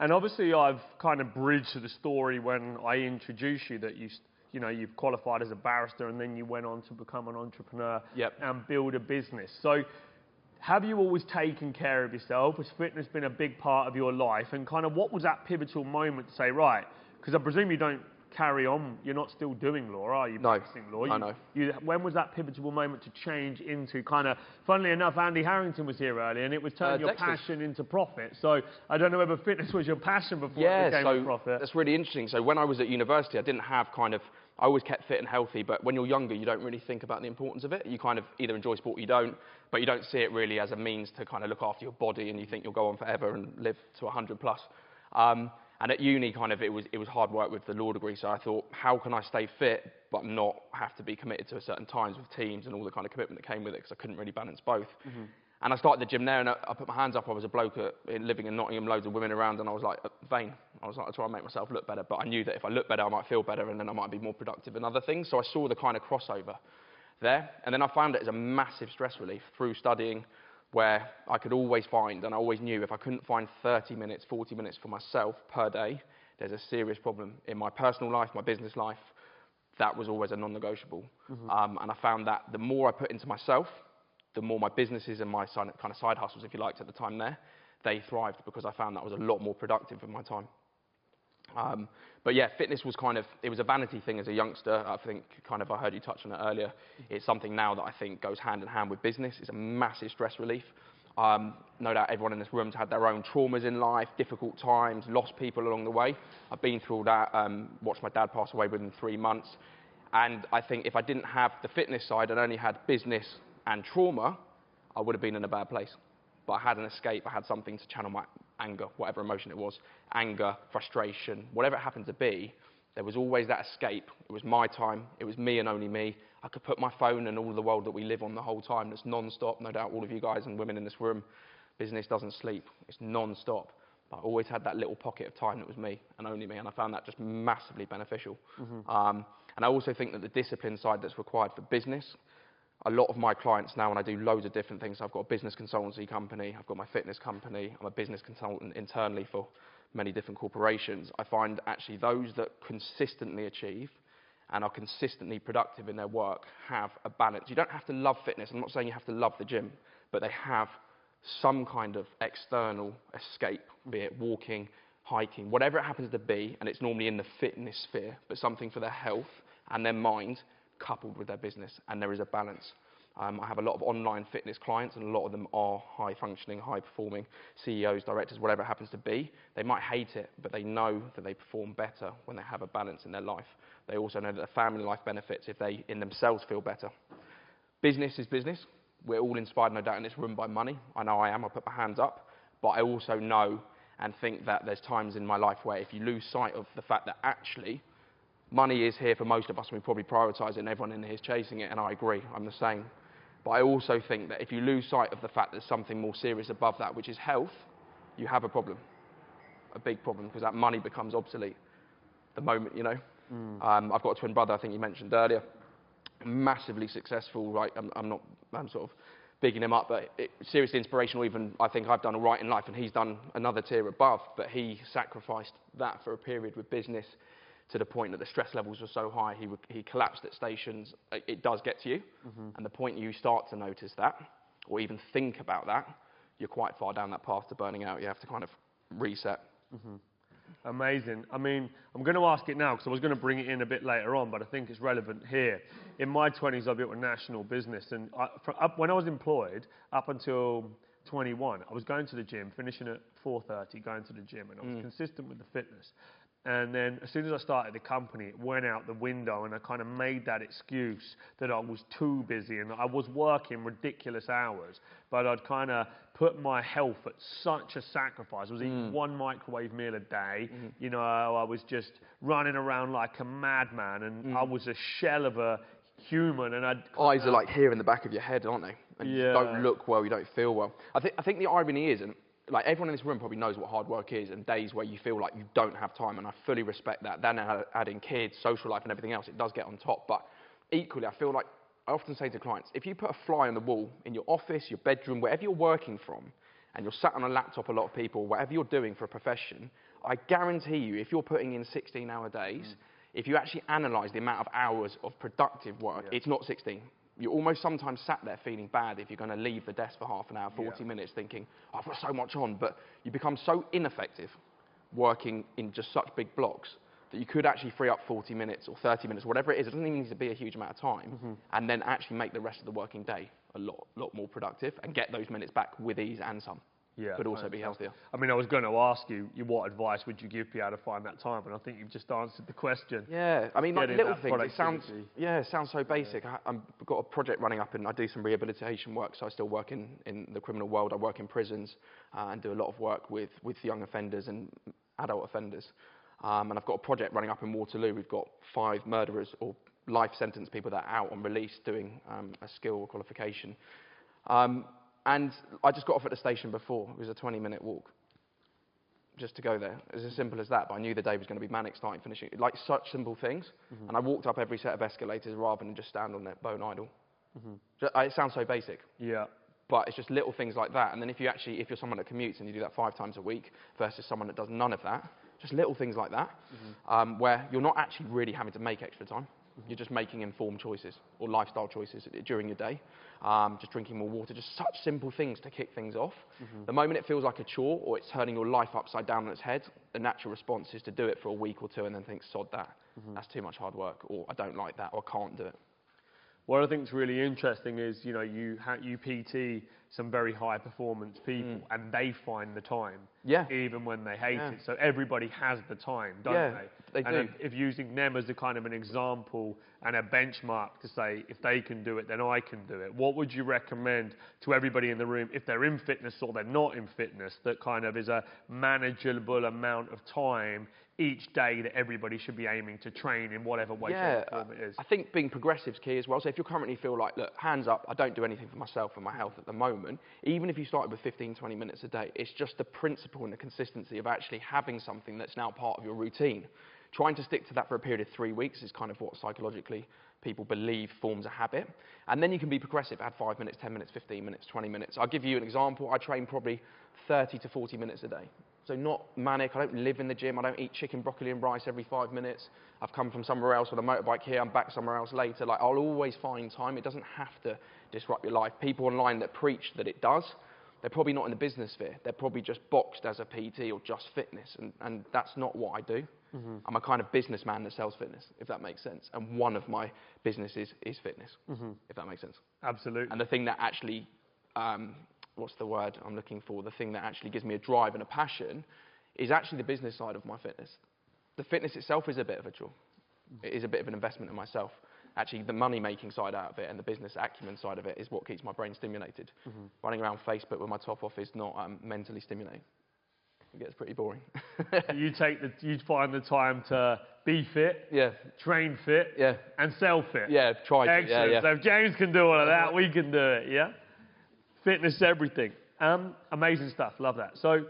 And obviously I've kind of bridged the story when I introduced you that you've qualified as a barrister and then you went on to become an entrepreneur and build a business. So have you always taken care of yourself? Has fitness been a big part of your life? And kind of what was that pivotal moment to say, right, because I presume you don't carry on, you're not still doing law, are you? No, Practicing law? No. When was that pivotal moment to change into kind of, funnily enough, Andy Harrington was here earlier and it was turning your passion into profit. So I don't know whether fitness was your passion before it became a profit. That's really interesting. So when I was at university, I didn't have I always kept fit and healthy, but when you're younger, you don't really think about the importance of it. You kind of either enjoy sport or you don't, but you don't see it really as a means to kind of look after your body and you think you'll go on forever and live to 100 plus. And at uni, it was hard work with the law degree, so I thought, how can I stay fit but not have to be committed to a certain times with teams and all the kind of commitment that came with it, because I couldn't really balance both. And I started the gym there, and I put my hands up. I was a bloke living in Nottingham, loads of women around, and I was like, vain. I was like, I try and make myself look better, but I knew that if I looked better, I might feel better, and then I might be more productive in other things. So I saw the kind of crossover there, and then I found it as a massive stress relief through studying, where I could always find, and I always knew, if I couldn't find 30 minutes, 40 minutes for myself per day, there's a serious problem in my personal life, my business life. That was always a non-negotiable. And I found that the more I put into myself, the more my businesses and my kind of side hustles, if you liked, at the time there, they thrived, because I found that was a lot more productive with my time. But yeah, fitness was it was a vanity thing as a youngster. I think I heard you touch on it earlier. It's something now that I think goes hand in hand with business. It's a massive stress relief. No doubt everyone in this room's had their own traumas in life, difficult times, lost people along the way. I've been through all that, watched my dad pass away within 3 months. And I think if I didn't have the fitness side and only had business and trauma, I would have been in a bad place. But I had an escape, I had something to channel my anger, whatever emotion it was, anger, frustration, whatever it happened to be, there was always that escape. It was my time, it was me and only me. I could put my phone and all of the world that we live on the whole time, that's non-stop. No doubt all of you guys and women in this room, business doesn't sleep, it's non-stop. But I always had that little pocket of time that was me and only me, and I found that just massively beneficial. And I also think that the discipline side that's required for business, a lot of my clients now, and I do loads of different things. I've got a business consultancy company, I've got my fitness company, I'm a business consultant internally for many different corporations. I find actually those that consistently achieve and are consistently productive in their work have a balance. You don't have to love fitness. I'm not saying you have to love the gym, but they have some kind of external escape, be it walking, hiking, whatever it happens to be, and it's normally in the fitness sphere, but something for their health and their mind coupled with their business, and there is a balance. I have a lot of online fitness clients, and a lot of them are high-functioning, high-performing CEOs, directors, whatever it happens to be. They might hate it, but they know that they perform better when they have a balance in their life. They also know that the family life benefits if they, in themselves, feel better. Business is business. We're all inspired, no doubt, in this room by money. I know I am. I put my hands up. But I also know and think that there's times in my life where if you lose sight of the fact that actually money is here for most of us, and we probably prioritise it, and everyone in here is chasing it, and I agree, I'm the same. But I also think that if you lose sight of the fact that there's something more serious above that, which is health, you have a problem, a big problem, because that money becomes obsolete the moment, you know. I've got a twin brother, I think you mentioned earlier, massively successful, right? I'm sort of bigging him up, but seriously inspirational. Even I think I've done all right in life, and he's done another tier above, but he sacrificed that for a period with business, to the point that the stress levels were so high, he collapsed at stations. It does get to you, and the point you start to notice that, or even think about that, you're quite far down that path to burning out. You have to kind of reset. Amazing. I mean, I'm going to ask it now because I was going to bring it in a bit later on, but I think it's relevant here. In my 20s, I built a national business, and when I was employed, up until 21, I was going to the gym, finishing at 4:30, going to the gym, and I was consistent with the fitness. And then as soon as I started the company, it went out the window, and I kind of made that excuse that I was too busy and I was working ridiculous hours, but I'd kind of put my health at such a sacrifice. I was eating one microwave meal a day. You know, I was just running around like a madman, and I was a shell of a human. And eyes are like here in the back of your head, aren't they? And you don't look well, you don't feel well. I think the irony is, and like everyone in this room probably knows what hard work is, and days where you feel like you don't have time, and I fully respect that. Then adding kids, social life and everything else, it does get on top. But equally, I feel like, I often say to clients, if you put a fly on the wall in your office, your bedroom, wherever you're working from, and you're sat on a laptop, a lot of people, whatever you're doing for a profession, I guarantee you, if you're putting in 16-hour days, if you actually analyse the amount of hours of productive work, it's not 16. You're almost sometimes sat there feeling bad if you're going to leave the desk for half an hour, 40 minutes, thinking, oh, I've got so much on. But you become so ineffective working in just such big blocks that you could actually free up 40 minutes or 30 minutes, whatever it is. It doesn't even need to be a huge amount of time, and then actually make the rest of the working day a lot more productive and get those minutes back with ease and some. But also be healthier. I mean, I was going to ask you, what advice would you give people to find that time? And I think you've just answered the question. Yeah, I mean, like little things. It sounds so basic. I've got a project running up, and I do some rehabilitation work. So I still work in the criminal world. I work in prisons and do a lot of work with young offenders and adult offenders. And I've got a project running up in Waterloo. We've got 5 murderers or life sentence people that are out on release doing a skill or qualification. And I just got off at the station before. It was a 20-minute walk just to go there. It was as simple as that, but I knew the day was going to be manic, starting, finishing. Like such simple things. And I walked up every set of escalators rather than just stand on that bone idle. It sounds so basic. Yeah. But it's just little things like that. And then if you're someone that commutes and you do that 5 times a week versus someone that does none of that, just little things like that, where you're not actually really having to make extra time. You're just making informed choices or lifestyle choices during your day. Just drinking more water, just such simple things to kick things off. The moment it feels like a chore or it's turning your life upside down on its head, the natural response is to do it for a week or 2 and then think, sod that. That's too much hard work, or I don't like that, or I can't do it. What I think is really interesting is, you PT some very high performance people and they find the time, even when they hate it. So everybody has the time, don't they? They do. If using them as a kind of an example and a benchmark to say, if they can do it, then I can do it. What would you recommend to everybody in the room, if they're in fitness or they're not in fitness, that kind of is a manageable amount of time each day that everybody should be aiming to train in whatever way, shape, or form it is? I think being progressive is key as well. So if you currently feel like, look, hands up, I don't do anything for myself and my health at the moment, even if you started with 15, 20 minutes a day, it's just the principle and the consistency of actually having something that's now part of your routine. Trying to stick to that for a period of 3 weeks is kind of what psychologically people believe forms a habit. And then you can be progressive, add 5 minutes, 10 minutes, 15 minutes, 20 minutes. I'll give you an example. I train probably 30 to 40 minutes a day. So not manic, I don't live in the gym, I don't eat chicken, broccoli and rice every 5 minutes. I've come from somewhere else with a motorbike here, I'm back somewhere else later. Like, I'll always find time. It doesn't have to disrupt your life. People online that preach that it does, they're probably not in the business sphere. They're probably just boxed as a PT or just fitness, and that's not what I do. I'm a kind of businessman that sells fitness, if that makes sense. And one of my businesses is fitness, if that makes sense. Absolutely. And the thing that actually, what's the word I'm looking for? The thing that actually gives me a drive and a passion is actually the business side of my fitness. The fitness itself is a bit of a chore. It is a bit of an investment in myself. Actually, the money-making side out of it and the business acumen side of it is what keeps my brain stimulated. Running around Facebook with my top off is not mentally stimulating. It gets pretty boring. You find the time to be fit, train fit, and sell fit. Try to. Excellent. So if James can do all of that, we can do it, Fitness, everything. Amazing stuff. Love that. So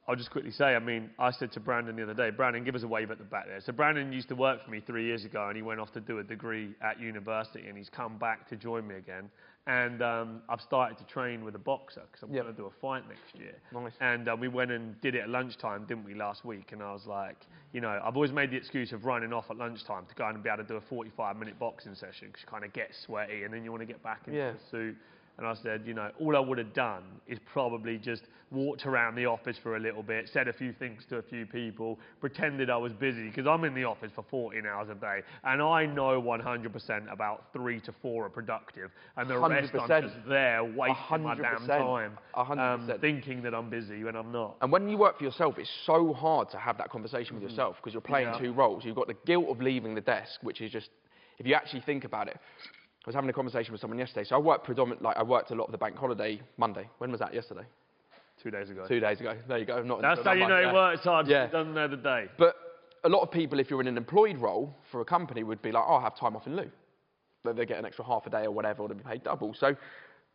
I'll just quickly say, I mean, I said to Brandon the other day, Brandon, give us a wave at the back there. So Brandon used to work for me 3 years ago, and he went off to do a degree at university, and he's come back to join me again. And I've started to train with a boxer, because I'm going to do a fight next year. Nice. And we went and did it at lunchtime, didn't we, last week? And I was like, I've always made the excuse of running off at lunchtime to go and be able to do a 45-minute boxing session, because you kind of get sweaty, and then you want to get back into the suit. And I said, all I would have done is probably just walked around the office for a little bit, said a few things to a few people, pretended I was busy, because I'm in the office for 14 hours a day, and I know 100% about 3 to 4 are productive, and the rest I'm just there wasting my damn time, 100%. Thinking that I'm busy when I'm not. And when you work for yourself, it's so hard to have that conversation with yourself, because you're playing 2 roles. You've got the guilt of leaving the desk, which is just, if you actually think about it, I was having a conversation with someone yesterday. So I worked I worked a lot of the bank holiday Monday. When was that? Yesterday? 2 days ago. 2 days ago. There you go. That's how you know he works hard. He doesn't know the day. But a lot of people, if you're in an employed role for a company, would be like, oh, I have time off in lieu. They get an extra half a day or whatever, or they'll be paid double. So,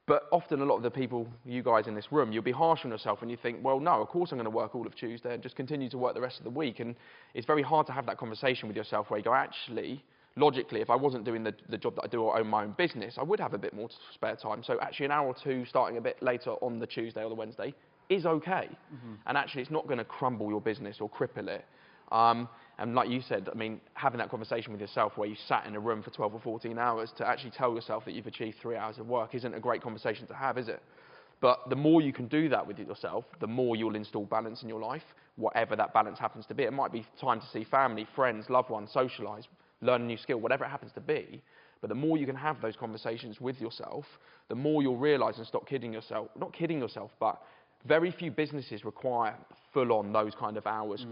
but often a lot of the people, you guys in this room, you'll be harsh on yourself and you think, well, no, of course I'm going to work all of Tuesday and just continue to work the rest of the week. And it's very hard to have that conversation with yourself where you go, actually, logically, if I wasn't doing the job that I do or own my own business, I would have a bit more spare time. So actually an hour or two starting a bit later on the Tuesday or the Wednesday is okay. And actually, it's not going to crumble your business or cripple it. And like you said, I mean, having that conversation with yourself where you sat in a room for 12 or 14 hours to actually tell yourself that you've achieved 3 hours of work isn't a great conversation to have, is it? But the more you can do that with yourself, the more you'll install balance in your life, whatever that balance happens to be. It might be time to see family, friends, loved ones, socialise, learn a new skill, whatever it happens to be. But the more you can have those conversations with yourself, the more you'll realise and stop kidding yourself. Not kidding yourself, but very few businesses require full-on those kind of hours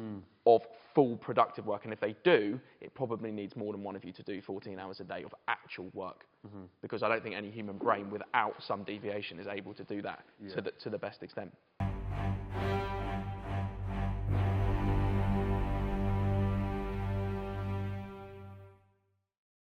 of full productive work. And if they do, it probably needs more than one of you to do 14 hours a day of actual work. Because I don't think any human brain without some deviation is able to do that to the best extent.